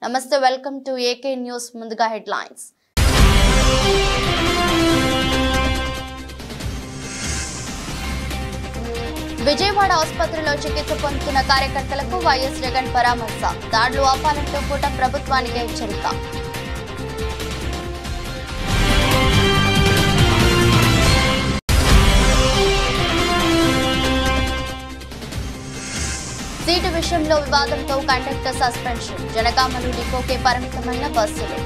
నమస్తే, welcome to AK news. ముందుగా headlines. Vijayawada ఆసుపత్రిలో చికిత్స పొందుతున్న కార్యకర్తలకు వైఎస్ జగన్ పరామర్శ. దాడులు ఆపాలంటూ కూటమి ప్రభుత్వానికి హెచ్చరిక. సీటు విషయంలో వివాదంతో కండక్టర్ సస్పెన్షన్. జనగామలు డిపోకే పరిమితమైన బస్సులు.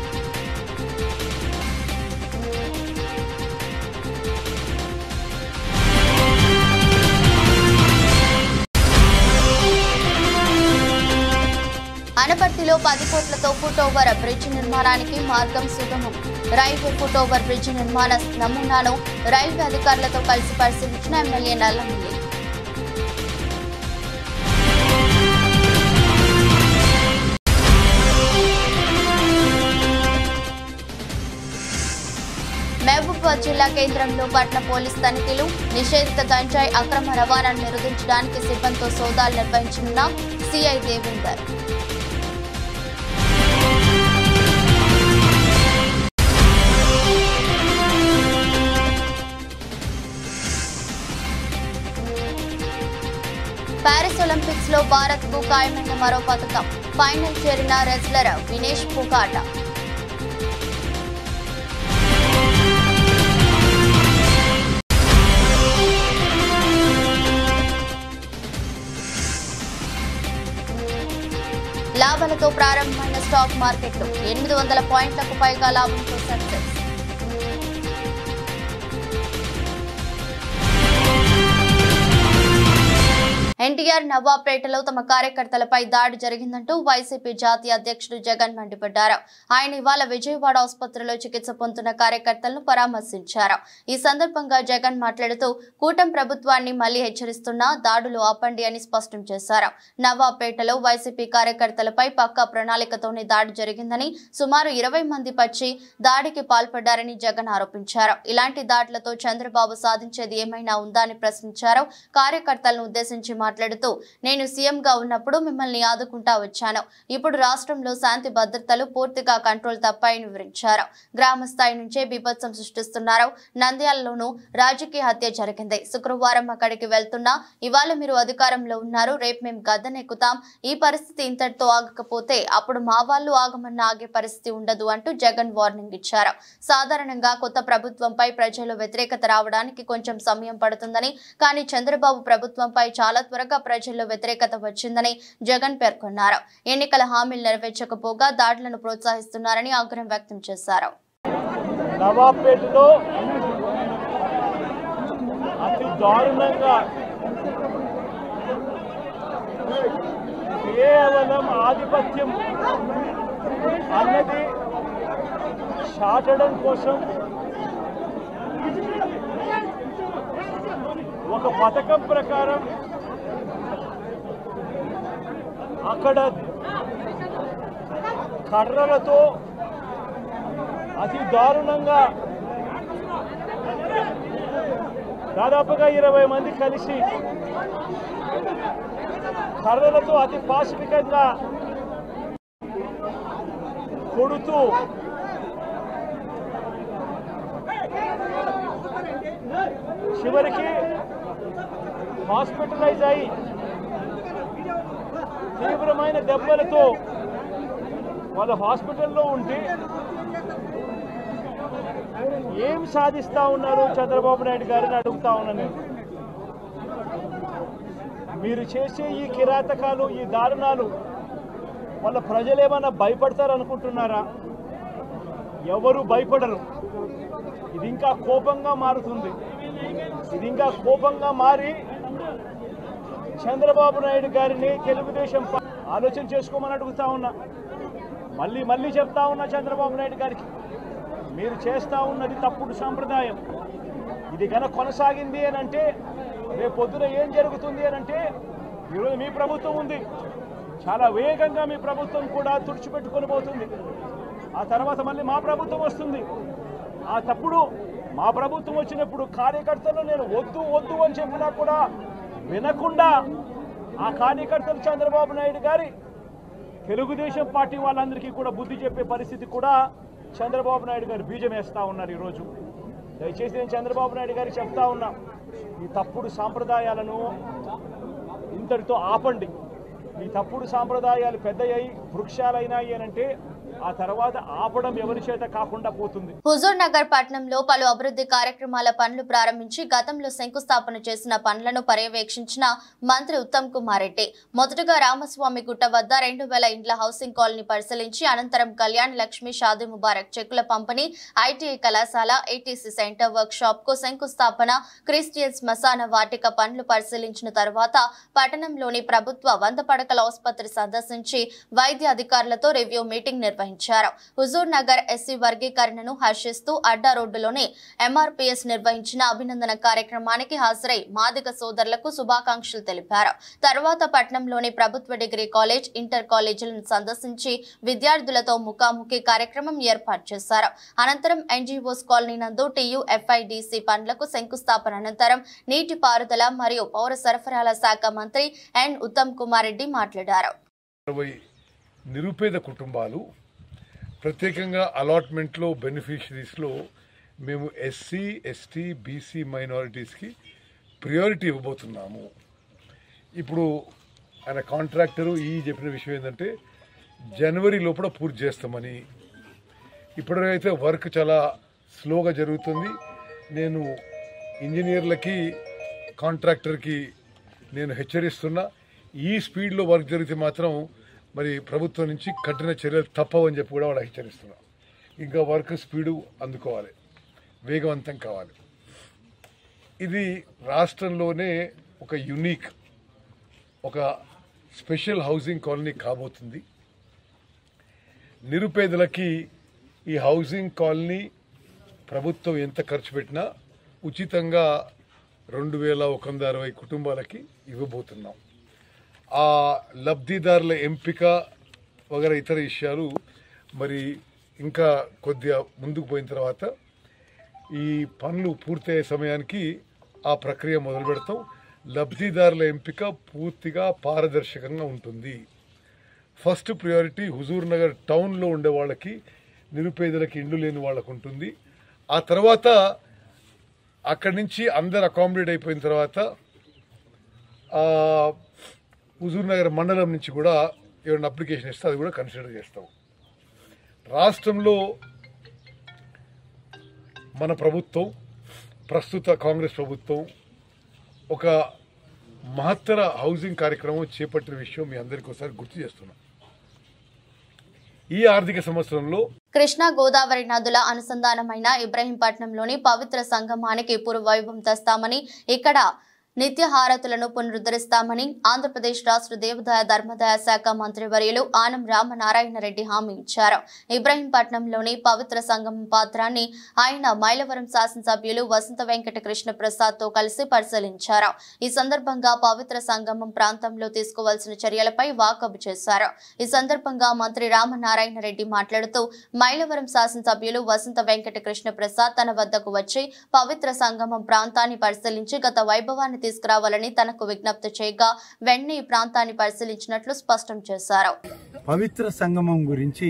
అనపర్తిలో 10 కోట్లతో ఫుట్ ఓవర్ బ్రిడ్జ్ నిర్మాణానికి మార్గం సుగమం. రైల్వే ఫుట్ ఓవర్ బ్రిడ్జ్ నిర్మాణ నమూనాను రైల్వే అధికారులతో కలిసి పరిశీలించిన ఎమ్మెల్యే నల్లమిల్లి. మహబూబాబాద్ జిల్లా కేంద్రంలో పట్న పోలీస్ తనిఖీలు. నిషేధిత గంజాయి అక్రమ రవాణాను నిరోధించడానికి సిబ్బందితో సోదాలు నిర్వహించనున్న సిఐ దేవేందర్. పారిస్ ఒలింపిక్స్ లో భారత్ కు ఖాయమైన మరో పథకం. ఫైనల్ చేరిన రెజ్లర్ వినేష్ పుగాట. లాభాలతో ప్రారంభమైన స్టాక్ మార్కెట్లు. 800 పాయింట్లకు పైగా లాభంతో సెన్సెక్స్. ఎన్టీఆర్ నవాబ్పేటలో తమ కార్యకర్తలపై దాడి జరిగిందంటూ వైసీపీ జాతీయ అధ్యక్షుడు జగన్ మండిపడ్డారు. ఆయన ఇవాళ విజయవాడ ఆసుపత్రిలో చికిత్స పొందుతున్న కార్యకర్తలను పరామర్శించారు. ఈ సందర్భంగా జగన్ మాట్లాడుతూ కూటమి ప్రభుత్వాన్ని మళ్లీ హెచ్చరిస్తున్నా దాడులు ఆపండి అని స్పష్టం చేశారు. నవాబ్పేటలో వైసీపీ కార్యకర్తలపై పక్కా ప్రణాళికతోనే దాడి జరిగిందని, సుమారు 20 మంది పచ్చి దాడికి పాల్పడ్డారని జగన్ ఆరోపించారు. ఇలాంటి దాడులతో చంద్రబాబు సాధించేది ఏమైనా ఉందా అని ప్రశ్నించారు. కార్యకర్తలను ఉద్దేశించి మాట్లాడుతూ, నేను సీఎంగా ఉన్నప్పుడు మిమ్మల్ని ఆదుకుంటా వచ్చాను. ఇప్పుడు రాష్ట్రంలో శాంతి భద్రతలు పూర్తిగా కంట్రోల్ తప్పాయని వివరించారు. గ్రామ స్థాయి నుంచే బీభత్సం సృష్టిస్తున్నారు. నంద్యాలలోనూ రాజకీయ హత్య జరిగింది. శుక్రవారం అక్కడికి వెళ్తున్నా ఇవాళ మీరు అధికారంలో ఉన్నారు, రేపు మేము గద్దెనెక్కుతాం. ఈ పరిస్థితి ఇంతటితో ఆగకపోతే అప్పుడు మా వాళ్ళు ఆగమన్న ఆగే పరిస్థితి ఉండదు అంటూ జగన్ వార్నింగ్ ఇచ్చారు. సాధారణంగా కొత్త ప్రభుత్వంపై ప్రజల్లో వ్యతిరేకత రావడానికి కొంచెం సమయం పడుతుందని, కానీ చంద్రబాబు ప్రభుత్వంపై చాలా త్వరగా ప్రజల్లో వ్యతిరేకత వచ్చిందని జగన్ పేర్కొన్నారు. ఎన్నికల హామీలు నెరవేర్చకపోగా దాడులను ప్రోత్సహిస్తున్నారని ఆగ్రహం వ్యక్తం చేశారు. నవాబ్పేటలో అతి దారుణంగా కేవలం ఆధిపత్యం అన్నది చాటడం కోసం ఒక పథకం ప్రకారం అక్కడ కర్రలతో అతి దారుణంగా దాదాపుగా 20 మంది కలిసి కర్రలతో అతి పాశవికంగా కొడుతూ చివరికి హాస్పిటలైజ్ అయి తీవ్రమైన దెబ్బలతో వాళ్ళు హాస్పిటల్లో ఉంటే ఏం సాధిస్తా ఉన్నారు చంద్రబాబు నాయుడు గారిని అడుగుతా ఉన్నాను. మీరు చేసే ఈ కిరాతకాలు, ఈ దారుణాలు వాళ్ళ ప్రజలు ఏమన్నా భయపడతారనుకుంటున్నారా? ఎవరు భయపడరు. ఇది ఇంకా కోపంగా మారుతుంది. ఇది ఇంకా కోపంగా మారి చంద్రబాబు నాయుడు గారిని తెలుగుదేశం ఆలోచన చేసుకోమని అడుగుతా ఉన్నా. మళ్ళీ చెప్తా ఉన్నా చంద్రబాబు నాయుడు గారికి, మీరు చేస్తూ ఉన్నది తప్పుడు సాంప్రదాయం. ఇది కనుక కొనసాగింది అని అంటే రేపు పొద్దున ఏం జరుగుతుంది అని అంటే, ఈరోజు మీ ప్రభుత్వం ఉంది, చాలా వేగంగా మీ ప్రభుత్వం కూడా తుడిచిపెట్టుకొని పోతుంది. ఆ తర్వాత మళ్ళీ మా ప్రభుత్వం వస్తుంది. ఆ తప్పుడు మా ప్రభుత్వం వచ్చినప్పుడు కార్యకర్తలు నేను వద్దు అని చెప్పినా కూడా వినకుండా ఆ కార్యకర్తలు చంద్రబాబు నాయుడు గారి తెలుగుదేశం పార్టీ వాళ్ళందరికీ కూడా బుద్ధి చెప్పే పరిస్థితి కూడా చంద్రబాబు నాయుడు గారు బీజం వేస్తూ ఉన్నారు ఈరోజు. దయచేసి నేను చంద్రబాబు నాయుడు గారికి చెప్తా ఉన్నా, ఈ తప్పుడు సాంప్రదాయాలను ఇంతటితో ఆపండి. ఈ తప్పుడు సాంప్రదాయాలు పెద్దయ్యాయి, వృక్షాలైనాయి అనంటే ఆ తర్వాత ఆపడం ఎవరి చేత కాకుండా పోతుంది. హుజూర్ నగర్ పట్టణంలో పలు అభివృద్ధి కార్యక్రమాల పనులు ప్రారంభించి గతంలో శంకుస్థాపన చేసిన పనులను పర్యవేక్షించిన మంత్రి ఉత్తమ్ కుమార్ రెడ్డి మొదటగా రామస్వామి గుట్ట వద్ద 2000 ఇండ్ల హౌసింగ్ కాలనీ పరిశీలించి అనంతరం కళ్యాణ్ లక్ష్మి షాదీ ముబారక్ చెక్కుల పంపిణీ, ఐటీఐ కళాశాల, ఏటీసీ సెంటర్ వర్క్ షాప్ కు శంకుస్థాపన, క్రిస్టియన్ శ్మశాన వాటిక పనులు పరిశీలించిన తర్వాత పట్టణంలోని ప్రభుత్వ 100 పడకల ఆసుపత్రి సందర్శించి వైద్య అధికారులతో రివ్యూ మీటింగ్ నిర్వహించారు. హుజూర్ నగర్ ఎస్సీ వర్గీకరణను హర్షిస్తూ అడ్డా రోడ్డులోని ఎంఆర్పీఎస్ నిర్వహించిన అభినందన కార్యక్రమానికి హాజరై మాదిగ సోదరులకు శుభాకాంక్షలు తెలిపారు. తర్వాత పట్టణంలోని ప్రభుత్వ డిగ్రీ కాలేజ్, ఇంటర్ కాలేజీలను సందర్శించి విద్యార్థులతో ముఖాముఖి కార్యక్రమం ఏర్పాటు చేశారు. అనంతరం ఎన్జీఓస్ కాలనీ నందు టీయూఎఫ్ఐడిసి పనులకు శంకుస్థాపన అనంతరం నీటిపారుదల మరియు పౌర సరఫరాల శాఖ మంత్రి ఎన్ ఉత్తమ్ కుమార్ రెడ్డి మాట్లాడారు. నిరుపేద కుటుంబాలు ప్రత్యేకంగా అలాట్మెంట్లో బెనిఫిషరీస్లో మేము ఎస్సీ, ఎస్టీ, బీసీ మైనారిటీస్కి ప్రియారిటీ ఇవ్వబోతున్నాము. ఇప్పుడు ఆయన కాంట్రాక్టరు చెప్పిన విషయం ఏంటంటే జనవరి లోపల పూర్తి చేస్తామని. ఇప్పటికైతే వర్క్ చాలా స్లోగా జరుగుతుంది. నేను ఇంజనీర్లకి, కాంట్రాక్టర్కి నేను హెచ్చరిస్తున్నా, ఈ స్పీడ్లో వర్క్ జరిగితే మాత్రం మరి ప్రభుత్వం నుంచి కఠిన చర్యలు తప్పవని చెప్పి కూడా వాళ్ళు హెచ్చరిస్తున్నారు. ఇంకా వర్క్ స్పీడు అందుకోవాలి, వేగవంతం కావాలి. ఇది రాష్ట్రంలోనే ఒక యునిక్, ఒక స్పెషల్ హౌసింగ్ కాలనీ కాబోతుంది. నిరుపేదలకి ఈ హౌసింగ్ కాలనీ ప్రభుత్వం ఎంత ఖర్చు పెట్టినా ఉచితంగా 2160 కుటుంబాలకి ఇవ్వబోతున్నాం. ఆ లబ్ధిదారుల ఎంపిక వగర ఇతర విషయాలు మరి ఇంకా కొద్దిగా ముందుకు పోయిన తర్వాత ఈ పనులు పూర్తయ్యే సమయానికి ఆ ప్రక్రియ మొదలు పెడతాం. లబ్ధిదారుల ఎంపిక పూర్తిగా పారదర్శకంగా ఉంటుంది. ఫస్ట్ ప్రియారిటీ హుజూర్ నగర్ టౌన్లో ఉండే వాళ్ళకి, నిరుపేదలకి, ఇండ్లు లేని వాళ్ళకు ఉంటుంది. ఆ తర్వాత అక్కడి నుంచి అందరు అకామిడేట్ అయిపోయిన తర్వాత హుజూర్ నగర్ మండలం నుంచి కూడా ఏమైనా అప్లికేషన్ ఇస్తే అది కూడా కన్సిడర్ చేస్తాం. రాష్ట్రంలో మన ప్రభుత్వం, ప్రస్తుత కాంగ్రెస్ ప్రభుత్వం ఒక మహత్తర హౌసింగ్ కార్యక్రమం చేపట్టిన విషయం మీ అందరికీ ఒకసారి గుర్తు చేస్తున్నాం. ఈ ఆర్థిక సంవత్సరంలో కృష్ణా గోదావరి నదుల అనుసంధానమైన ఇబ్రహీంపట్నంలోని పవిత్ర సంగమానికి పూర్వవైభవం తెస్తామని, ఇక్కడ నిత్యహారతులను పునరుద్ధరిస్తామని ఆంధ్రప్రదేశ్ రాష్ట్ర దేవాదాయ ధర్మాదాయ శాఖ మంత్రివర్యులు ఆనం రామనారాయణ రెడ్డి హామీ ఇచ్చారు. ఇబ్రహీంపట్నంలోని పవిత్ర సంగమం పాత్రాన్ని ఆయన మైలవరం శాసనసభ్యులు వసంత వెంకట కృష్ణ ప్రసాద్ తో కలిసి పరిశీలించారు. ఈ సందర్భంగా పవిత్ర సంగమం ప్రాంతంలో తీసుకోవాల్సిన చర్యలపై వాకబు చేశారు. ఈ సందర్భంగా మంత్రి రామనారాయణ రెడ్డి మాట్లాడుతూ మైలవరం శాసనసభ్యులు వసంత వెంకట కృష్ణ ప్రసాద్ తన వద్దకు వచ్చి పవిత్ర సంగమం ప్రాంతాన్ని పరిశీలించి గత వైభవాన్ని తీసుకురావాలని తనకు విజ్ఞప్తి చేయగా వెంటనే ఈ ప్రాంతాన్ని పరిశీలించినట్లు స్పష్టం చేశారు. పవిత్ర సంగమం గురించి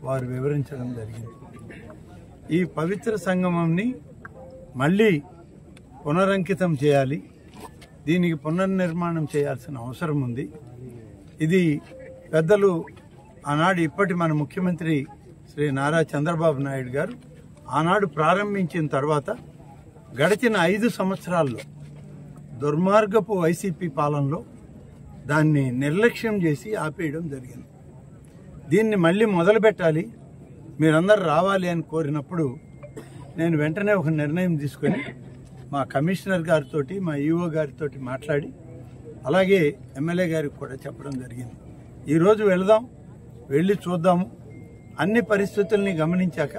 వారు వివరించడం జరిగింది. ఈ పవిత్ర సంగమంని మళ్ళీ పునరంకితం చేయాలి, దీనికి పునర్నిర్మాణం చేయాల్సిన అవసరం ఉంది. ఇది పెద్దలు ఆనాడు ఇప్పటి మన ముఖ్యమంత్రి శ్రీ నారా చంద్రబాబు నాయుడు గారు ఆనాడు ప్రారంభించిన తర్వాత గడిచిన 5 సంవత్సరాల్లో దుర్మార్గపు వైసీపీ పాలనలో దాన్ని నిర్లక్ష్యం చేసి ఆపేయడం జరిగింది. దీన్ని మళ్ళీ మొదలు పెట్టాలి, మీరందరూ రావాలి అని కోరినప్పుడు నేను వెంటనే ఒక నిర్ణయం తీసుకొని మా కమిషనర్ గారితో, మా ఈఓ గారితో మాట్లాడి అలాగే ఎమ్మెల్యే గారికి కూడా చెప్పడం జరిగింది. ఈరోజు వెళదాం, వెళ్ళి చూద్దాము, అన్ని పరిస్థితుల్ని గమనించాక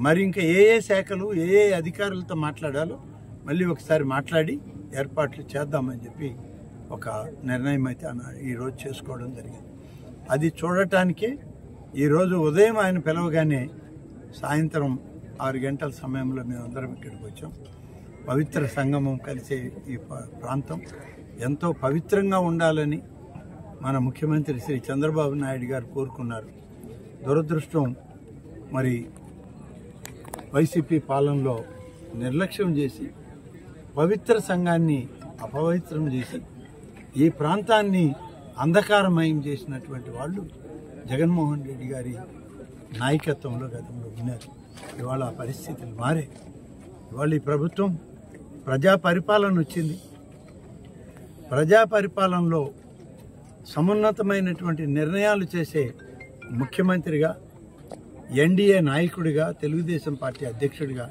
మరి ఇంకా ఏ శాఖలు ఏ అధికారులతో మాట్లాడాలో మళ్ళీ ఒకసారి మాట్లాడి ఏర్పాట్లు చేద్దామని చెప్పి ఒక నిర్ణయం అయితే ఈరోజు చేసుకోవడం జరిగింది. అది చూడటానికే ఈరోజు ఉదయం ఆయన పిలవగానే సాయంత్రం 6 గంటల సమయంలో మేమందరం ఇక్కడికి వచ్చాం. పవిత్ర సంగమం కలిసే ఈ ప్రాంతం ఎంతో పవిత్రంగా ఉండాలని మన ముఖ్యమంత్రి శ్రీ చంద్రబాబు నాయుడు గారు కోరుకున్నారు. దురదృష్టం మరి వైసీపీ పాలనలో నిర్లక్ష్యం చేసి పవిత్ర సంఘాన్ని అపవిత్రం చేసి ఈ ప్రాంతాన్ని అంధకారమయం చేసినటువంటి వాళ్ళు జగన్మోహన్ రెడ్డి గారి నాయకత్వంలో గతంలో ఉన్నారు. ఇవాళ ఆ పరిస్థితులు మారే. ఇవాళ ఈ ప్రభుత్వం ప్రజా పరిపాలన వచ్చింది. ప్రజా పరిపాలనలో సమున్నతమైనటువంటి నిర్ణయాలు చేసే ముఖ్యమంత్రిగా, ఎన్డీఏ నాయకుడిగా, తెలుగుదేశం పార్టీ అధ్యక్షుడిగా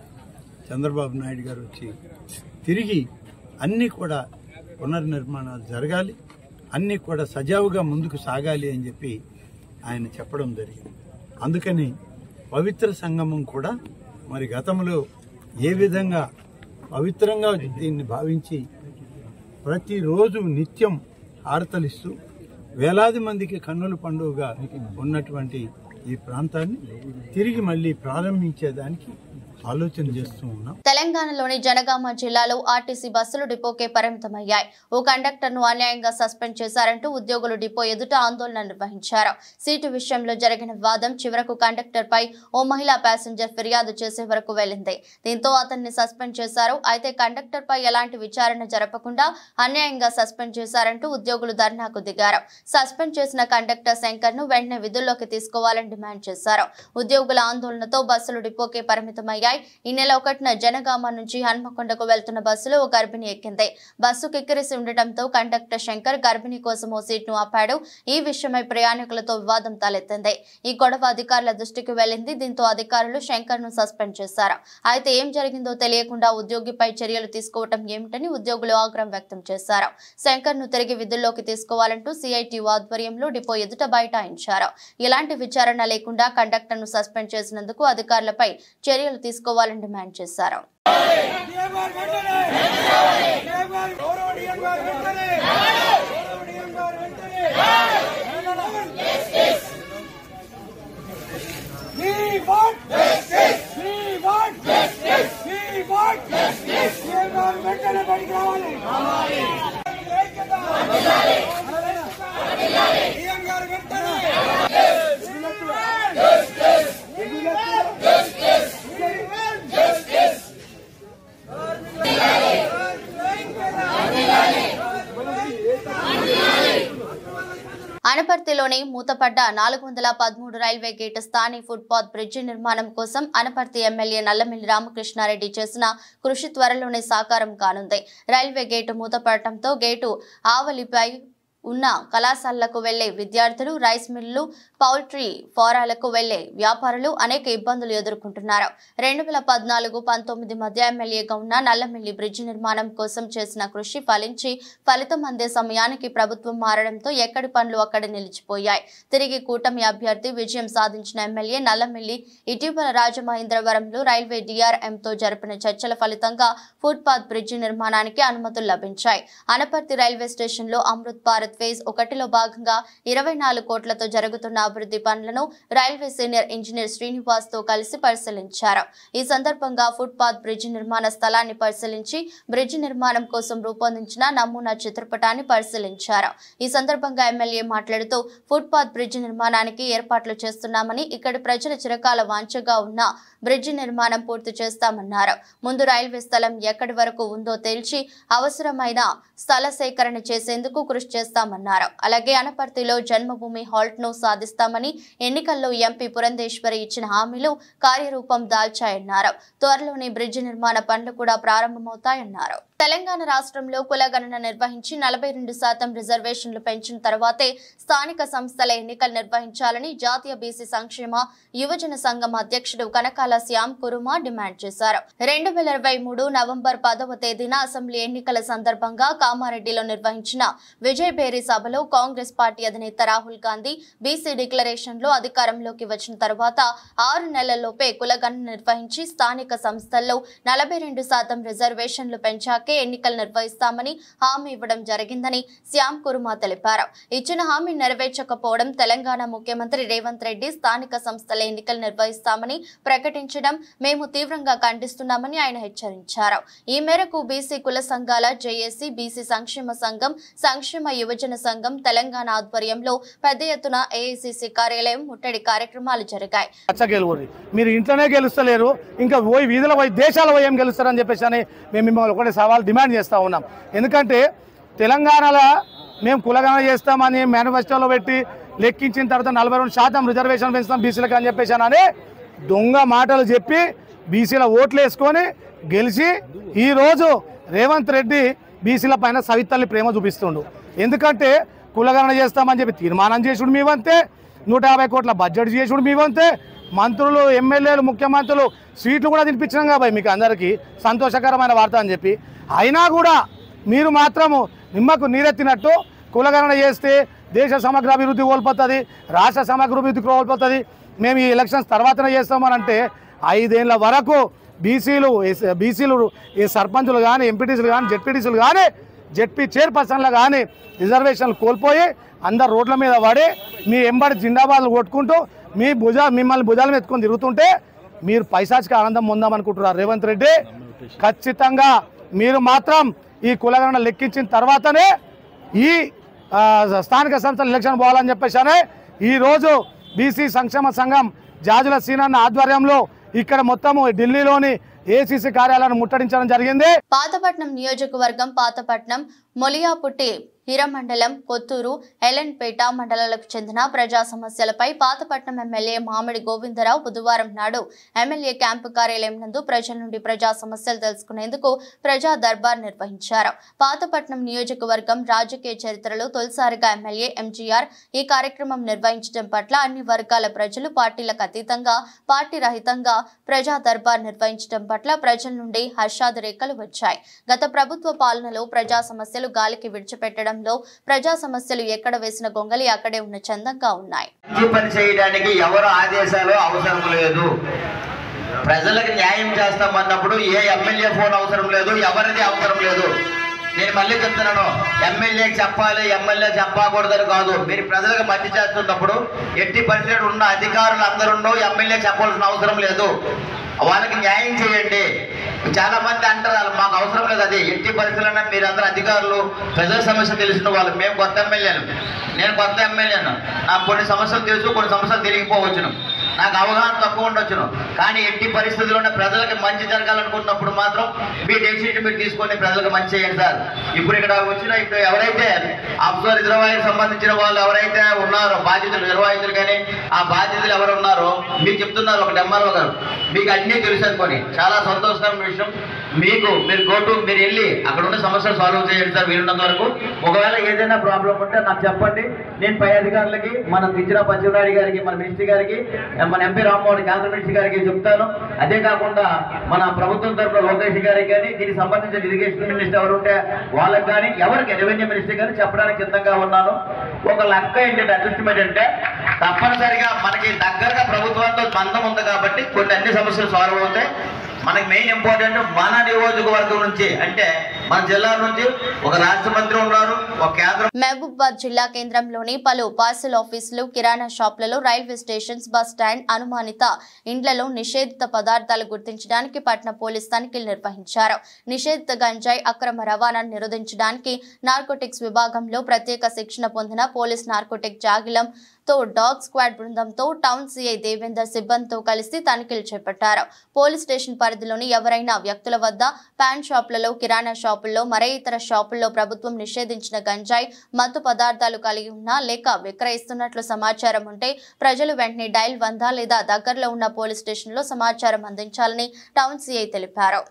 చంద్రబాబు నాయుడు గారు వచ్చి తిరిగి అన్నీ కూడా పునర్నిర్మాణాలు జరగాలి, అన్నీ కూడా సజావుగా ముందుకు సాగాలి అని చెప్పి ఆయన చెప్పడం జరిగింది. అందుకని పవిత్ర సంగమం కూడా మరి గతంలో ఏ విధంగా పవిత్రంగా దీన్ని భావించి ప్రతిరోజు నిత్యం హారతలిస్తూ వేలాది మందికి కన్నుల పండుగగా ఉన్నటువంటి ఈ ప్రాంతాన్ని తిరిగి మళ్ళీ ప్రారంభించేదానికి ఆలోచన చేస్తూ ఉన్నాం. తెలంగాణలోని జనగామ జిల్లాలో ఆర్టీసీ బస్సులు డిపోకే పరిమితమయ్యాయి. ఓ కండక్టర్ను అన్యాయంగా సస్పెండ్ చేశారంటూ ఉద్యోగులు డిపో ఎదుట ఆందోళన నిర్వహించారు. సీటు విషయంలో జరిగిన వివాదం చివరకు కండక్టర్ పై ఓ మహిళా ప్యాసింజర్ ఫిర్యాదు చేసే వరకు వెళ్లింది. దీంతో అతన్ని సస్పెండ్ చేశారు. అయితే కండక్టర్ పై ఎలాంటి విచారణ జరపకుండా అన్యాయంగా సస్పెండ్ చేశారంటూ ఉద్యోగులు ధర్నాకు దిగారు. సస్పెండ్ చేసిన కండక్టర్ శంకర్ ను వెంటనే విధుల్లోకి తీసుకోవాలని డిమాండ్ చేశారు. ఉద్యోగుల ఆందోళనతో బస్సులు డిపోకే పరిమితమయ్యాయి. ఈ నెల 1న జనగామ నుంచి హన్మకొండకు వెళ్తున్న బస్సులో ఓ గర్భిణి ఎక్కింది. బస్సు కిక్కిరిసి ఉండటంతో కండక్టర్ శంకర్ గర్భిణి కోసం ఓ సీట్ను ఆపాడు. ఈ విషయమై ప్రయాణికులతో వివాదం తలెత్తింది. ఈ గొడవ అధికారుల దృష్టికి వెళ్లింది. దీంతో అధికారులు శంకర్ ను సస్పెండ్ చేశారు. అయితే ఏం జరిగిందో తెలియకుండా ఉద్యోగిపై చర్యలు తీసుకోవటం ఏమిటని ఉద్యోగులు ఆగ్రహం వ్యక్తం చేశారు. శంకర్ ను తిరిగి విధుల్లోకి తీసుకోవాలంటూ సిఐటియు ఆధ్వర్యంలో డిపో ఎదుట బైఠాయించారు. ఇలాంటి విచారణ లేకుండా కండక్టర్ ను సస్పెండ్ చేసినందుకు అధికారులపై చర్యలు తీసుకోవాలని డిమాండ్ చేశారు. అనపర్తిలోని మూతపడ్డ 413 రైల్వే గేట్ స్థానిక ఫుట్పాత్ బ్రిడ్జి నిర్మాణం కోసం అనపర్తి ఎమ్మెల్యే నల్లమిల్లి రామకృష్ణారెడ్డి చేసిన కృషి త్వరలోనే సాకారం కానుంది. రైల్వే గేటు మూతపడటంతో గేటు ఆవలిపై ఉన్న కళాశాలలకు వెళ్లే విద్యార్థులు, రైస్ మిల్లు, పౌల్ట్రీ ఫారాలకు వెళ్లే వ్యాపారులు అనేక ఇబ్బందులు ఎదుర్కొంటున్నారు. 2014-19 మధ్య ఎమ్మెల్యేగా ఉన్న నల్లమిల్లి బ్రిడ్జి నిర్మాణం కోసం చేసిన కృషి ఫలించి ఫలితం అందే సమయానికి ప్రభుత్వం మారడంతో ఎక్కడి పనులు అక్కడే నిలిచిపోయాయి. తిరిగి కూటమి అభ్యర్థి విజయం సాధించిన ఎమ్మెల్యే నల్లమిల్లి ఇటీవల రాజమహేంద్రవరంలో రైల్వే DRMతో జరిపిన చర్చల ఫలితంగా ఫుట్పాత్ బ్రిడ్జి నిర్మాణానికి అనుమతులు లభించాయి. అనపర్తి రైల్వే స్టేషన్లో అమృత్ భారత్ ఫేజ్ 1లో భాగంగా 24 కోట్లతో జరుగుతున్న అభివృద్ధి పనులను రైల్వే సీనియర్ ఇంజనీర్ శ్రీనివాస్ తో కలిసి పరిశీలించారు. ఈ సందర్భంగా ఫుట్పాత్ బ్రిడ్జి నిర్మాణ స్థలాన్ని పరిశీలించి బ్రిడ్జి నిర్మాణం కోసం రూపొందించిన నమూనా చిత్రపటాన్ని పరిశీలించారు. ఈ సందర్భంగా ఎమ్మెల్యే మాట్లాడుతూ ఫుట్పాత్ బ్రిడ్జి నిర్మాణానికి ఏర్పాట్లు చేస్తున్నామని, ఇక్కడి ప్రజల చిరకాల వాంఛగా ఉన్న బ్రిడ్జి నిర్మాణం పూర్తి చేస్తామన్నారు. ముందు రైల్వే స్థలం ఎక్కడి వరకు ఉందో తేల్చి అవసరమైన స్థల సేకరణ చేసేందుకు కృషి చేస్తామన్నారు. అలాగే అనపర్తిలో జన్మభూమి హాల్ట్ ను సాధిస్తామని, ఎన్నికల్లో ఎంపీ పురంధేశ్వరి ఇచ్చిన హామీలు కార్యరూపం దాల్చాయన్నారు. త్వరలోనే బ్రిడ్జి నిర్మాణ పనులు కూడా ప్రారంభమవుతాయన్నారు. తెలంగాణ రాష్ట్రంలో కులగణన నిర్వహించి 42% రిజర్వేషన్లు పెంచిన తర్వాతే స్థానిక సంస్థల ఎన్నికలు నిర్వహించాలని జాతీయ బీసీ సంక్షేమ యువజన సంఘం అధ్యక్షుడు కనకాల శ్యామ్ కురుమా డిమాండ్ చేశారు. 2023 నవంబర్ 10వ తేదీన అసెంబ్లీ ఎన్నికల సందర్భంగా కామారెడ్డిలో నిర్వహించిన విజయభేరి సభలో కాంగ్రెస్ పార్టీ అధినేత రాహుల్ గాంధీ బీసీ డిక్లరేషన్ లో అధికారంలోకి వచ్చిన తర్వాత 6 నెలల్లోపే కులగణన నిర్వహించి స్థానిక సంస్థల్లో 42% రిజర్వేషన్లు పెంచాక వరకే ఎన్నికలు నిర్వహిస్తామని హామీ ఇవ్వడం జరిగిందని శ్యామ్ కుర్మా తెలిపారు. ఇచ్చిన హామీ నెరవేర్చకపోవడం తెలంగాణ ముఖ్యమంత్రి రేవంత్ రెడ్డి స్థానిక సంస్థల ఎన్నికలు నిర్వహిస్తామని ప్రకటించడం మేము తీవ్రంగా ఖండిస్తున్నామని ఆయన హెచ్చరించారు. ఈ మేరకు బీసీ కుల సంఘాల జేఏసీ, బీసీ సంక్షేమ సంఘం, సంక్షేమ యువజన సంఘం తెలంగాణ ఆధ్వర్యంలో పెద్ద ఎత్తున ఏఐసీసీ కార్యాలయం ముట్టడి కార్యక్రమాలు జరిగాయి. మీరు ఇంట్లోనే గెలుస్తలేరు, ఇంకా పోయి వీధుల పోయి దేశాల పోయి ఏం గెలుస్తారని చెప్పేసి అని మేము మిమ్మల్ని ఒకటే సవాల్ డిమాండ్ చేస్తూ ఉన్నాం. ఎందుకంటే తెలంగాణలో మేము కులగణన చేస్తామని మేనిఫెస్టోలో పెట్టి లెక్కించిన తర్వాత 42% రిజర్వేషన్ పెంచుతాం బీసీలకు అని చెప్పేసి అని దొంగ మాటలు చెప్పి బీసీల ఓట్లు వేసుకొని గెలిచి ఈరోజు రేవంత్ రెడ్డి బీసీల పైన సవితల్లి ప్రేమ చూపిస్తుండు. ఎందుకంటే కులగణన చేస్తామని చెప్పి తీర్మానం చేసుడు మీ వంతే, 150 కోట్ల బడ్జెట్ చేసుడు మీ వంతే, మంత్రులు, ఎమ్మెల్యేలు, ముఖ్యమంత్రులు సీట్లు కూడా తినిపించినాం కాబట్టి మీకు అందరికీ సంతోషకరమైన వార్త అని చెప్పి, అయినా కూడా మీరు మాత్రము నిమ్మకు నీరెత్తినట్టు కులగణన చేస్తే దేశ సమగ్ర అభివృద్ధి కోల్పోతుంది, రాష్ట్ర సమగ్ర అభివృద్ధి కోల్పోతుంది, మేము ఈ ఎలక్షన్స్ తర్వాతనే చేస్తామని అంటే 5 ఏళ్ల వరకు బీసీలు ఈ సర్పంచులు కానీ, ఎంపీటీసీలు కానీ, జెడ్పీటీసీలు కానీ, జెడ్పీ చైర్పర్సన్లు కానీ రిజర్వేషన్లు కోల్పోయి అందరు రోడ్ల మీద పడి మీ ఎంబడి జిందాబాద్లు కొట్టుకుంటూ మిమ్మల్ని భుజాల మీద ఎత్తుకొని తిరుగుతుంటే మీరు పైశాచిక ఆనందం పొందామనుకుంటున్నారు. రేవంత్ రెడ్డి ఖచ్చితంగా మీరు మాత్రం ఈ కులగణన లెక్కించిన తర్వాతనే ఈ స్థానిక సంస్థల ఎలక్షన్ పోవాలని చెప్పేసి ఈరోజు బీసీ సంక్షేమ సంఘం జాజుల సీనన్న ఆధ్వర్యంలో ఇక్కడ మొత్తము ఢిల్లీలోని ఏసీసీ కార్యాలయాన్ని ముట్టడించడం జరిగింది. పాతపట్నం నియోజకవర్గం పాతపట్నం, మొలియాపుట్టి, హిరమండలం, కొత్తూరు, ఎలన్పేట మండలాలకు చెందిన ప్రజా సమస్యలపై పాతపట్నం ఎమ్మెల్యే మామిడి గోవిందరావు బుధవారం నాడు ఎమ్మెల్యే క్యాంపు కార్యాలయం నందు ప్రజల నుండి ప్రజా సమస్యలు తెలుసుకునేందుకు ప్రజా దర్బార్ నిర్వహించారు. పాతపట్నం నియోజకవర్గం రాజకీయ చరిత్రలో తొలిసారిగా ఎమ్మెల్యే ఎంజీఆర్ ఈ కార్యక్రమం నిర్వహించడం పట్ల అన్ని వర్గాల ప్రజలు పార్టీలకు అతీతంగా, పార్టీ రహితంగా ప్రజా దర్బార్ నిర్వహించడం పట్ల ప్రజల నుండి హర్షాతిరేకాలు వచ్చాయి. గత ప్రభుత్వ పాలనలో ప్రజా సమస్యలు గాలికి విడిచిపెట్టడం, ప్రజా సమస్యలు ఎక్కడ వేసిన గొంగలి అక్కడే ఉన్న చందంగా ఉన్నాయి. పని చేయడానికి ఎవరు ఆదేశాలు అవసరం లేదు. ప్రజలకు న్యాయం చేస్తామన్నప్పుడు ఏ ఎమ్మెల్యే ఫోన్ అవసరం లేదు, ఎవరిది అవసరం లేదు. నేను మళ్ళీ చెప్తున్నాను, ఎమ్మెల్యేకి చెప్పాలి, ఎమ్మెల్యే చెప్పకూడదని కాదు. మీరు ప్రజలకు మంచి చేస్తున్నప్పుడు ఎట్టి పరిస్థితులు ఉన్న అధికారులు అందరూ ఎమ్మెల్యే చెప్పాల్సిన అవసరం లేదు. వాళ్ళకి న్యాయం చేయండి. చాలా మంది అంటారు మాకు అవసరం లేదు, అది ఎట్టి పరిస్థితుల్లో మీరందరూ అధికారులు ప్రజల సమస్య తెలిసిన వాళ్ళు. మేము కొత్త ఎమ్మెల్యేలు, నేను కొత్త ఎమ్మెల్యేను, నాకు కొన్ని సమస్యలు తెలుసు, కొన్ని సమస్యలు తెలియకపోవచ్చును, నాకు అవగాహన తక్కువ ఉండొచ్చును. కానీ ఎట్టి పరిస్థితుల్లోనే ప్రజలకు మంచి జరగాలనుకున్నప్పుడు మాత్రం మీ డెసిషన్ మీరు తీసుకొని ప్రజలకు మంచి చేయండి సార్. ఇప్పుడు ఇక్కడ ఇప్పుడు ఎవరైతే అబ్జర్వర్ రిజర్వాయర్ సంబంధించిన వాళ్ళు ఎవరైతే ఉన్నారో బాధ్యతలు, నిర్వాహితులు కానీ ఆ బాధ్యతలు ఎవరు ఉన్నారో మీకు చెప్తున్నారు ఒక ఎంఆర్ఓ గారు, మీకు అన్నీ తెలుసు అనుకోని చాలా సంతోషకరమైన విషయం. మీరు వెళ్ళి అక్కడ ఉన్న సమస్యలు సాల్వ్ చేయండి సార్ వీలున్నంత వరకు. ఒకవేళ ఏదైనా ప్రాబ్లం ఉంటే నాకు చెప్పండి, నేను పై అధికారులకి, మన తిచ్చిరా పచ్చినాయుడు గారికి, మన మినిస్టర్ గారికి, మన ఎంపీ రామ్మోహన్ కేంద్ర మినిస్టర్ గారికి చెప్తాను. అదే కాకుండా మన ప్రభుత్వం తరఫున లోకేష్ గారికి కానీ, దీనికి సంబంధించిన ఇరిగేషన్ మినిస్టర్ ఎవరు ఉంటే వాళ్ళకి కానీ, ఎవరికి రెవెన్యూ మినిస్టర్ కానీ చెప్పడానికి సిద్ధంగా ఉన్నాను. ఒక లెక్క ఏంటంటే అడ్జస్ట్మెంట్ అంటే తప్పనిసరిగా మనకి దగ్గరగా ప్రభుత్వంతో బంధం ఉంది కాబట్టి కొన్ని అన్ని సమస్యలు సాల్వ్ అవుతాయి. మనకి మెయిన్ ఇంపార్టెంట్ మన నియోజకవర్గం నుంచి, అంటే మన జిల్లా నుంచి ఒక రాష్ట్ర మంత్రి ఉన్నారు, ఒక కేంద్ర. మహబూబాబాద్ జిల్లా కేంద్రంలోని పలు పార్సల్ ఆఫీసులు, కిరాణా షాపులలో, రైల్వే స్టేషన్స్, బస్ స్టాండ్, అనుమానిత ఇండ్లలో నిషేధిత పదార్థాలు గుర్తించడానికి పట్టణ పోలీస్ తనిఖీలు నిర్వహించారు. నిషేధిత గంజాయి అక్రమ రవాణాను నిరోధించడానికి నార్కోటిక్స్ విభాగంలో ప్రత్యేక శిక్షణ పొందిన పోలీస్ నార్కోటిక్ జాగిలం తో డాగ్ స్క్వాడ్ బృందంతో టౌన్ సిఐ దేవేందర్ సిబ్బందితో కలిసి తనిఖీలు చేపట్టారు. పోలీస్ స్టేషన్ పరిధిలోని ఎవరైనా వ్యక్తుల వద్ద పాన్ షాపులలో, కిరాణా షాపుల్లో, మరే ఇతర షాపుల్లో ప్రభుత్వం నిషేధించిన గంజాయి, మత్తు పదార్థాలు కలిగి ఉన్నా లేక విక్రయిస్తున్నట్లు సమాచారం ఉంటే ప్రజలు వెంటనే డైల్ 100 లేదా దగ్గరలో ఉన్న పోలీస్ స్టేషన్లో సమాచారం అందించాలని టౌన్ సిఐ తెలిపారు.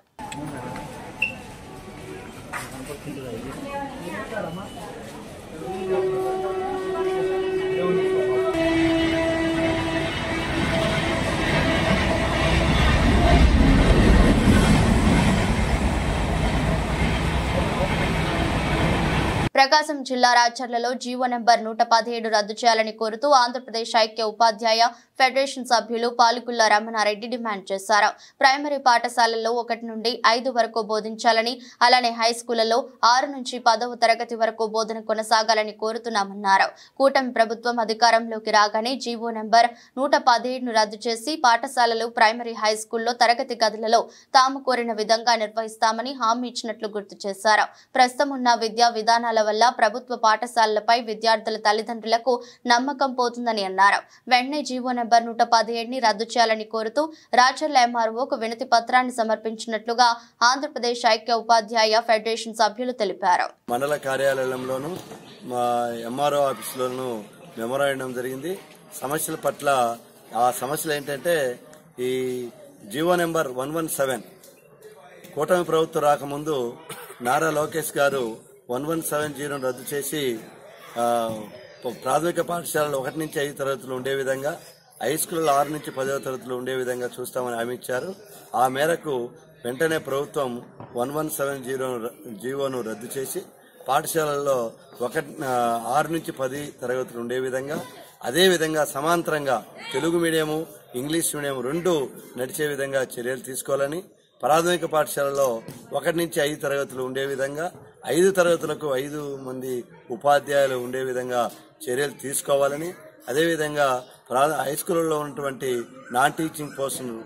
ప్రకాశం జిల్లా రాచర్లలో జీవో నెంబర్ 117 రద్దు చేయాలని కోరుతూ ఆంధ్రప్రదేశ్ ఐక్య ఉపాధ్యాయ ఫెడరేషన్ సభ్యులు పాలుగుల్ల రమణారెడ్డి డిమాండ్ చేశారు. ప్రైమరీ పాఠశాలల్లో 1 నుండి 5 వరకు బోధించాలని, అలానే హై స్కూళ్లలో 6 నుంచి 10వ తరగతి వరకు బోధన కొనసాగాలని కోరుతున్నామన్నారు. కూటమి ప్రభుత్వం అధికారంలోకి రాగానే జీవో నెంబర్ 117ను రద్దు చేసి పాఠశాలలు, ప్రైమరీ హై స్కూల్లో తరగతి గదులలో తాము కోరిన విధంగా నిర్వహిస్తామని హామీ ఇచ్చినట్లు గుర్తు చేశారు. ప్రస్తుతం ఉన్న విద్యా విధానాల వల్ల ప్రభుత్వ పాఠశాలలపై విద్యార్థుల తల్లిదండ్రులకు నమ్మకం పోతుందని అన్నారు. వెంటనే జీవో నెంబర్ 117ని రద్దు చేయాలని కోరుతూ రాచర్ల ఎంఆర్ఓకు వినతి పత్రాన్ని సమర్పించినట్లుగా ఆంధ్రప్రదేశ్ ఐక్య ఉపాధ్యాయ ఫెడరేషన్ సభ్యులు తెలిపారు. మండల కార్యాలయంలోను మా ఎంఆర్ఓ ఆఫీసులోను మెమోరాండం జరిగింది. సమస్యల పట్ల ఆ సమస్యలు ఏంటంటే ఈ జీవో నెంబర్ 117 కూటమి ప్రభుత్వం రాకముందు నారా లోకేష్ గారు 1170 రద్దు చేసి ప్రాథమిక పాఠశాలలో 1 నుంచి 5 తరగతులు ఉండే విధంగా, హై స్కూల్లో 6 నుంచి 10వ తరగతులు ఉండే విధంగా చూస్తామని హామీ ఇచ్చారు. ఆ మేరకు వెంటనే ప్రభుత్వం 1170 జీవోను రద్దు చేసి పాఠశాలల్లో 6 నుంచి 10 తరగతులు ఉండే విధంగా, అదేవిధంగా సమాంతరంగా తెలుగు మీడియము, ఇంగ్లీష్ మీడియం 2 నడిచే విధంగా చర్యలు తీసుకోవాలని, ప్రాథమిక పాఠశాలలో 1 నుంచి 5 తరగతులు ఉండే విధంగా, 5 తరగతులకు 5 మంది ఉపాధ్యాయులు ఉండే విధంగా చర్యలు తీసుకోవాలని, అదేవిధంగా హై స్కూల్లో ఉన్నటువంటి నాన్ టీచింగ్ పోస్టులు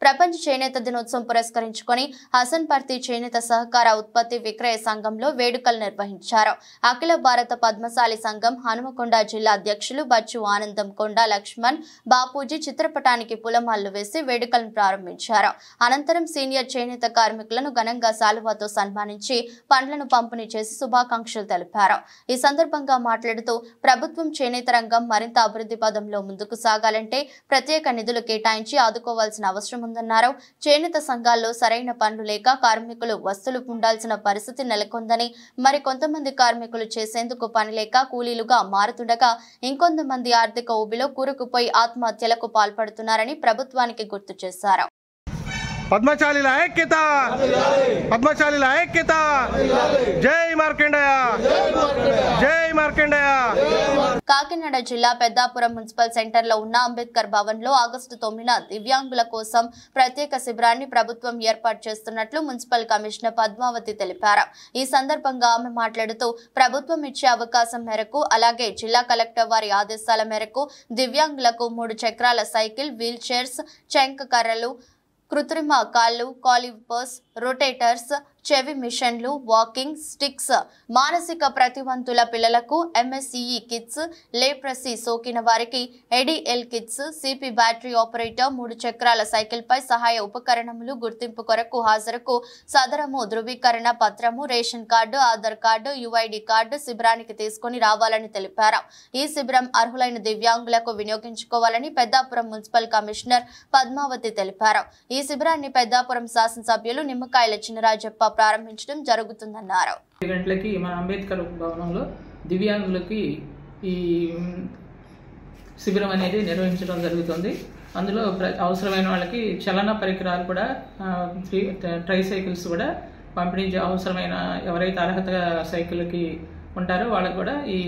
ప్రపంచ చేనేత దినోత్సవం పురస్కరించుకొని హసన్పర్తి చేనేత సహకార ఉత్పత్తి విక్రయ సంఘంలో వేడుకలు నిర్వహించారు. అఖిల భారత పద్మశాలి సంఘం హనుమకొండ జిల్లా అధ్యక్షులు బచ్చు ఆనందం కొండ లక్ష్మణ్ బాపూజీ చిత్రపటానికి పూలమాలలు వేసి వేడుకలను ప్రారంభించారు. అనంతరం సీనియర్ చేనేత కార్మికులను ఘనంగా శాలువాతో సన్మానించి పండ్లను పంపిణీ చేసి శుభాకాంక్షలు తెలిపారు. ఈ సందర్భంగా మాట్లాడుతూ ప్రభుత్వం చేనేత రంగం మరింత అభివృద్ధి పదంలో ముందుకు సాగాలంటే ప్రత్యేక నిధులు కేటాయించి ఆదుకోవాల్సిన అవసరం ఉందన్నారు. చేనేత సంఘాల్లో సరైన పనులు లేక కార్మికులు వస్తువులు ఉండాల్సిన పరిస్థితి నెలకొందని, మరి కొంతమంది కార్మికులు చేసేందుకు పని లేక కూలీలుగా మారుతుండగా ఇంకొంతమంది ఆర్థిక ఊబిలో కూరుకుపోయి ఆత్మహత్యలకు పాల్పడుతున్నారని ప్రభుత్వానికి గుర్తు చేశారు. పద్మశాలిల ఐక్యత, పద్మశాలిల ఐక్యత, జై మార్కండేయ, జై మార్కండేయ. కాకినాడ జిల్లా పెద్దాపురం మున్సిపల్ సెంటర్ లో ఉన్న అంబేద్కర్ భవన్ లో ఆగస్టు 9న దివ్యాంగుల కోసం ప్రత్యేక శిబిరాన్ని ప్రభుత్వం ఏర్పాటు చేస్తున్నట్లు మున్సిపల్ కమిషనర్ పద్మావతి తెలిపారు. ఈ సందర్భంగా ఆమె మాట్లాడుతూ ప్రభుత్వం ఇచ్చే అవకాశం మేరకు, అలాగే జిల్లా కలెక్టర్ వారి ఆదేశాల మేరకు దివ్యాంగులకు 3 చక్రాల సైకిల్, వీల్ చైర్స్, చెంక కర్రలు, కృత్రిమ కాళ్ళు, కాలిపర్స్, రొటేటర్స్, చెవి మిషన్లు, వాకింగ్ స్టిక్స్, మానసిక ప్రతివంతుల పిల్లలకు ఎంఎస్ఈఈ కిట్స్, లేప్రసీ సోకిన వారికి ఎడిఎల్ కిట్స్, సిపి బ్యాటరీ ఆపరేటర్, 3 చక్రాల సైకిల్ పై సహాయ ఉపకరణములు, గుర్తింపు కొరకు హాజరుకు సదరము ధృవీకరణ పత్రము, ration card, Aadhaar card, UID card శిబిరానికి తీసుకుని రావాలని తెలిపారు. ఈ శిబిరం అర్హులైన దివ్యాంగులకు వినియోగించుకోవాలని పెద్దాపురం మున్సిపల్ కమిషనర్ పద్మావతి తెలిపారు. ఈ శిబిరాన్ని పెద్దాపురం శాసనసభ్యులు నిమ్మకాయల చినరాజప్ప ప్రారంభించడం జరుగుతుందన్నారు. 10 గంటలకి మన అంబేద్కర్ భవనంలో దివ్యాంగులకి ఈ శిబిరం అనేది నిర్వహించడం జరుగుతుంది. అందులో అవసరమైన వాళ్ళకి చలన పరికరాలు కూడా, ట్రై సైకిల్స్ కూడా పంపిణీ, అవసరమైన ఎవరైతే అర్హత సైకిల్కి ఉంటారో వాళ్ళకు కూడా ఈ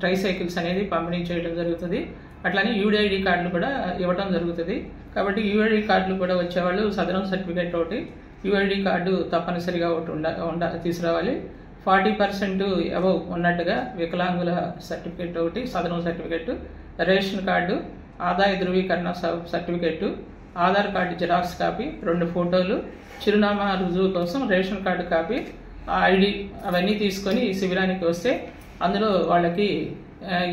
ట్రై సైకిల్స్ అనేది పంపిణీ చేయడం జరుగుతుంది. అట్లానే యూఐడి కార్డులు కూడా ఇవ్వడం జరుగుతుంది. కాబట్టి యూఐడి కార్డులు కూడా వచ్చేవాళ్ళు సదరం సర్టిఫికేట్ ఒకటి, యూఐడి కార్డు తప్పనిసరిగా ఒకటి తీసుకురావాలి. 40% అబవ్ ఉన్నట్టుగా వికలాంగుల సర్టిఫికేట్ ఒకటి, సదరం సర్టిఫికేట్, రేషన్ కార్డు, ఆదాయ ధృవీకరణ certificate, Aadhaar card xerox copy, 2 ఫోటోలు, చిరునామా రుజువు కోసం రేషన్ కార్డు కాపీ, ఐడి అవన్నీ తీసుకొని ఈ శిబిరానికి వస్తే అందులో వాళ్ళకి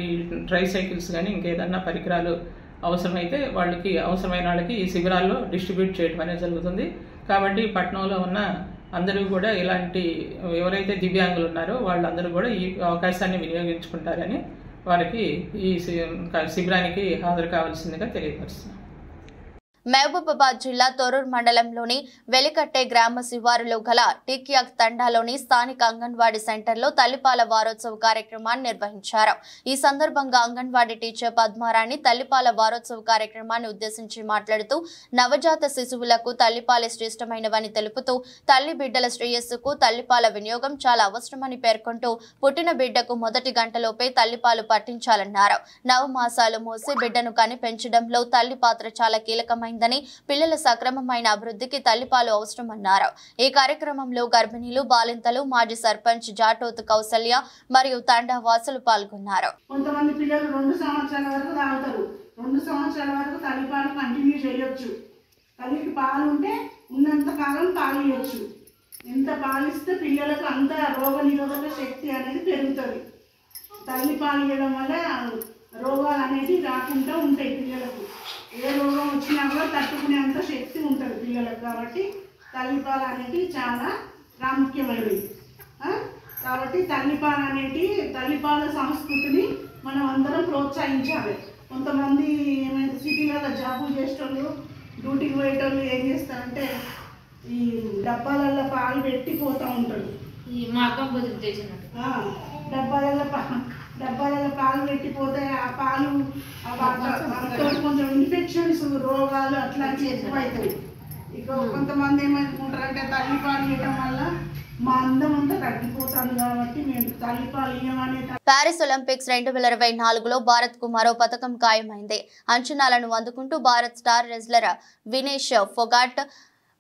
ఈ ట్రై సైకిల్స్ కానీ ఇంకేదన్నా పరికరాలు అవసరమైతే వాళ్ళకి అవసరమైన వాళ్ళకి ఈ శిబిరాల్లో డిస్ట్రిబ్యూట్ చేయడం అనేది జరుగుతుంది. కాబట్టి పట్టణంలో ఉన్న అందరూ కూడా ఇలాంటి ఎవరైతే దివ్యాంగులు ఉన్నారో వాళ్ళందరూ కూడా ఈ అవకాశాన్ని వినియోగించుకుంటారని వారికి ఈ శిబిరానికి హాజరు కావాల్సిందిగా తెలియపరుస్తున్నాం. మహబూబాబాద్ జిల్లా తొర్రూరు మండలంలోని వెలికట్టే గ్రామ శివారులో గల టిక్యాక్ తండాలోని స్థానిక అంగన్వాడీ సెంటర్లో తల్లిపాల వారోత్సవ కార్యక్రమాన్ని నిర్వహించారు. ఈ సందర్భంగా అంగన్వాడీ టీచర్ పద్మారాణి తల్లిపాల వారోత్సవ కార్యక్రమాన్ని ఉద్దేశించి మాట్లాడుతూ నవజాత శిశువులకు తల్లిపాలే శ్రేష్టమైనవని తెలుపుతూ తల్లి బిడ్డల శ్రేయస్సుకు తల్లిపాల వినియోగం చాలా అవసరమని పేర్కొంటూ పుట్టిన బిడ్డకు మొదటి గంటలోపే తల్లిపాలు పట్టించాలన్నారు. నవమాసాలు మోసి బిడ్డను కని పెంచడంలో తల్లి పాత్ర చాలా కీలకమైంది. పిల్లల సక్రమమైన అభివృద్ధికి తల్లిపాలు అవసరమన్నారు. ఈ కార్యక్రమంలో గర్భిణీలు, బాలింతలు, మాజీ సర్పంచ్ జాటోత్ కౌసల్య మరియు తండా వాసులు పాల్గొన్నారు. కొంతమంది పిల్లలు 2 సంవత్సరాల వరకు తాగుతారు. 2 సంవత్సరాల వరకు తల్లిపాలు కంటిన్యూ చేయొచ్చు. తల్లికి పాలు ఉంటే ఉన్నంత కాలం పాలు ఇవ్వచ్చు. ఎంత పాలిస్తే పిల్లలకు అంత రోగ నిరోధక శక్తి అనేది పెరుగుతుంది. తల్లిపాలు ఇవ్వడం వల్ల రోగాలు అనేది రాకుండా ఉంటాయి. పిల్లలకు ఏ రోగం వచ్చినా కూడా తట్టుకునేంత శక్తి ఉంటుంది పిల్లలకు. కాబట్టి తల్లిపాలు అనేది చాలా ప్రాముఖ్యమైనవి. కాబట్టి తల్లిపాల సంస్కృతిని మనం అందరం ప్రోత్సహించాలి. కొంతమంది ఏమైనా సిటీలలో జాబులు చేసేటోళ్ళు, డ్యూటీకి పోయేటోళ్ళు ఏం చేస్తారంటే ఈ డబ్బాలలో పాలు పెట్టిపోతూ ఉంటాడు. ఈ మాకం డబ్బాలలో పాలు పెట్టిపోతే ఆ పాలు కొంచెం ఇన్ఫెక్షన్స్, రోగాలు అట్లాంటివి ఎక్కువ అవుతాయి. ఇక కొంతమంది ఏమనుకుంటారంటే తల్లిపాలు ఇవ్వడం వల్ల మా అందం అంతా తగ్గిపోతుంది కాబట్టి మేము తల్లిపాలు ఇవ్వమనే. ప్యారిస్ ఒలింపిక్స్ 2024లో భారత్ కు మరో పథకం ఖాయమైంది. అంచనాలను అందుకుంటూ భారత్ స్టార్ రెజ్లర్ వినేష్ ఫొగాట్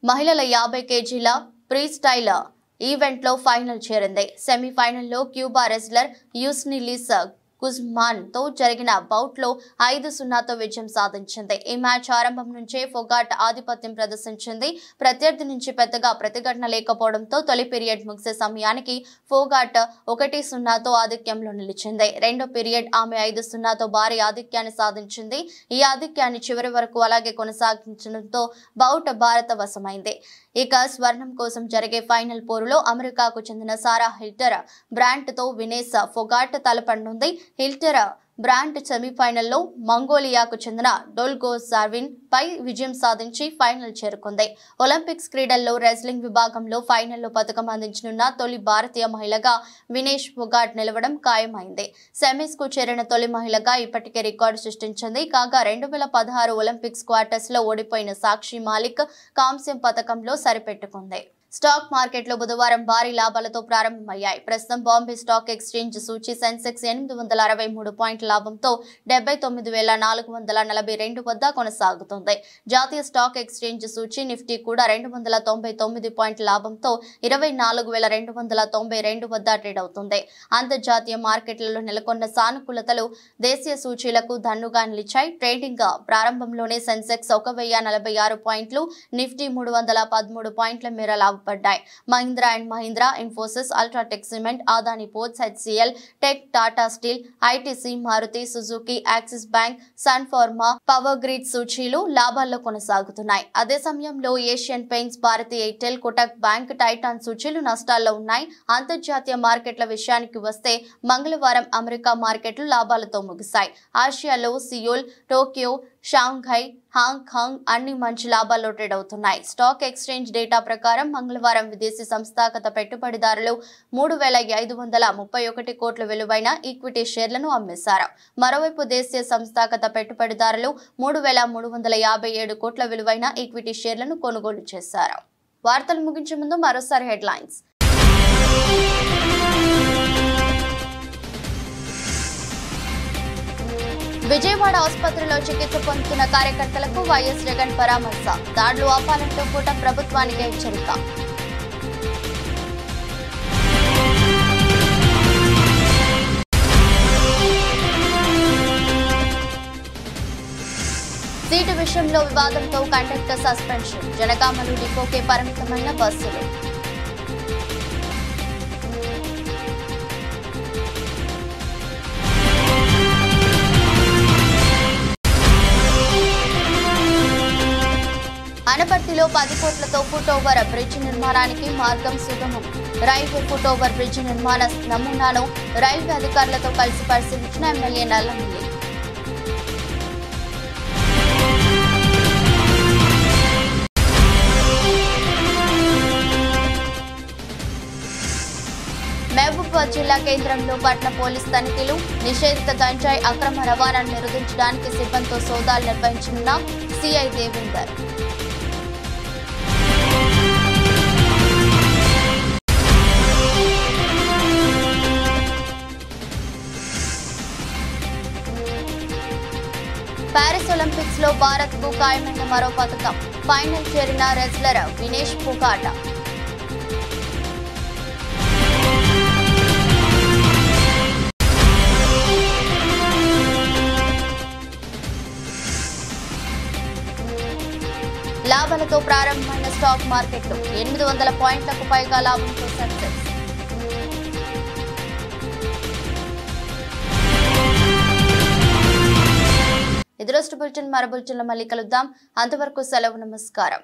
మహిళల 50 kgల ప్రీ స్టైల్ ఈవెంట్ లో ఫైనల్ చేరింది. సెమీఫైనల్లో క్యూబా రెజ్లర్ యూస్నిలిస్ గుజ్మాన్ తో జరిగిన బౌట్ లో 5-0తో విజయం సాధించింది. ఈ మ్యాచ్ ఆరంభం నుంచే ఫొగాట్ ఆధిపత్యం ప్రదర్శించింది. ప్రత్యర్థి నుంచి పెద్దగా ప్రతిఘటన లేకపోవడంతో తొలి పీరియడ్ ముగిసే సమయానికి ఫొగాట్ 1-0తో ఆధిక్యంలో నిలిచింది. రెండో పీరియడ్ ఆమె 5-0తో భారీ ఆధిక్యాన్ని సాధించింది. ఈ ఆధిక్యాన్ని చివరి వరకు అలాగే కొనసాగించడంతో బౌట్ భారత వశమైంది. ఇక స్వర్ణం కోసం జరిగే ఫైనల్ పోరులో అమెరికాకు చెందిన సారా హిల్టర్ బ్రాంట్ తో వినేష్ ఫొగాట్ తలపడనుంది. హిల్టర్ బ్రాంట్ సెమీఫైనల్లో మంగోలియాకు చెందిన డోల్గో జార్విన్ పై విజయం సాధించి ఫైనల్ చేరుకుంది. ఒలింపిక్స్ క్రీడల్లో రెజ్లింగ్ విభాగంలో ఫైనల్లో పథకం అందించనున్న తొలి భారతీయ మహిళగా వినేష్ ఫొగాట్ నిలవడం ఖాయమైంది. సెమీస్ కు చేరిన తొలి మహిళగా ఇప్పటికే రికార్డు సృష్టించింది. కాగా 2016 ఒలింపిక్స్ క్వార్టర్స్ లో ఓడిపోయిన సాక్షి మాలిక్ కాంస్యం పథకంలో సరిపెట్టుకుంది. స్టాక్ మార్కెట్లో బుధవారం భారీ లాభాలతో ప్రారంభమయ్యాయి. ప్రస్తుతం బాంబే స్టాక్ ఎక్స్చేంజ్ సూచీ సెన్సెక్స్ 863 పాయింట్ల లాభంతో 79,442 వద్ద కొనసాగుతుంది. జాతీయ స్టాక్ ఎక్స్చేంజ్ సూచీ నిఫ్టీ కూడా 299 పాయింట్ల లాభంతో 24,292 వద్ద ట్రేడ్ అవుతుంది. అంతర్జాతీయ మార్కెట్లలో నెలకొన్న సానుకూలతలు దేశీయ సూచీలకు దన్నుగా నిలిచాయి. ట్రేడింగ్ ప్రారంభంలోనే సెన్సెక్స్ 1,046 పాయింట్లు, నిఫ్టీ 313 పాయింట్ల మేర లాభపడ్డాయి. Mahindra and Mahindra, Infosys, UltraTech cement, Adani ports, HCL tech, Tata steel, ITC, Maruti Suzuki, Axis bank, Sun Pharma, Power Grid సూచీలు లాభాల్లో కొనసాగుతున్నాయి. అదే సమయంలో ఏషియన్ పెయింట్స్, భారతీ ఎయిర్టెల్, కోటక్ బ్యాంక్, టైటాన్ సూచీలు నష్టాల్లో ఉన్నాయి. అంతర్జాతీయ మార్కెట్ల విషయానికి వస్తే మంగళవారం అమెరికా మార్కెట్లు లాభాలతో ముగిశాయి. ఆసియాలో సియోల్, టోక్యో, షాంఘై, హాంకాంగ్ అన్ని మంచి లాభాల్లో ట్రేడ్ అవుతున్నాయి. స్టాక్ ఎక్స్చేంజ్ డేటా ప్రకారం మంగళవారం విదేశీ సంస్థాగత పెట్టుబడిదారులు 3,531 కోట్ల విలువైన ఈక్విటీ షేర్లను అమ్మేశారు. మరోవైపు దేశీయ సంస్థాగత పెట్టుబడిదారులు 3,357 కోట్ల విలువైన ఈక్విటీ షేర్లను కొనుగోలు చేశారు. వార్తలు ముగించే ముందు మరోసారి హెడ్లైన్స్. విజయవాడ ఆసుపత్రిలో చికిత్స పొందుతున్న కార్యకర్తలకు వైఎస్ జగన్ పరామర్శ. దాడులు ఆపాలంటూ కూటమి ప్రభుత్వానికి హెచ్చరిక. సీటు విషయంలో వివాదంతో కండక్టర్ సస్పెన్షన్. జనగామలు డిపోకే పరిమితమైన బస్సులు. అనపర్తిలో 10 కోట్లతో ఫుట్ ఓవర్ బ్రిడ్జ్ నిర్మాణానికి మార్గం సుగమం. రైల్వే ఫుట్ ఓవర్ బ్రిడ్జ్ నిర్మాణ నమూనాను రైల్వే అధికారులతో కలిసి పరిశీలించిన ఎమ్మెల్యే నల్లమిల్లి. జిల్లా కేంద్రంలో పట్టణ పోలీస్ తనిఖీలు, నిషేధిత గంజాయి అక్రమ రవాణాను నిరోధించడానికి సిబ్బందితో సోదాలు నిర్వహించనున్న సిఐ దేవేందర్. ప్యారిస్ ఒలింపిక్స్ లో భారత్ కు ఖాయమైన మరో పథకం. ఫైనల్ చేరిన రెజ్లర్ వినేష్ పొగాట్. లాభాలతో ప్రారంభమైన స్టాక్ మార్కెట్లు 800 పాయింట్లకు పైగా లాభంతో సక్సెస్. ఇది రోజు బులెటిన్. మరో బులెటిన్లో మళ్ళీ కలుద్దాం. అంతవరకు సెలవు. నమస్కారం.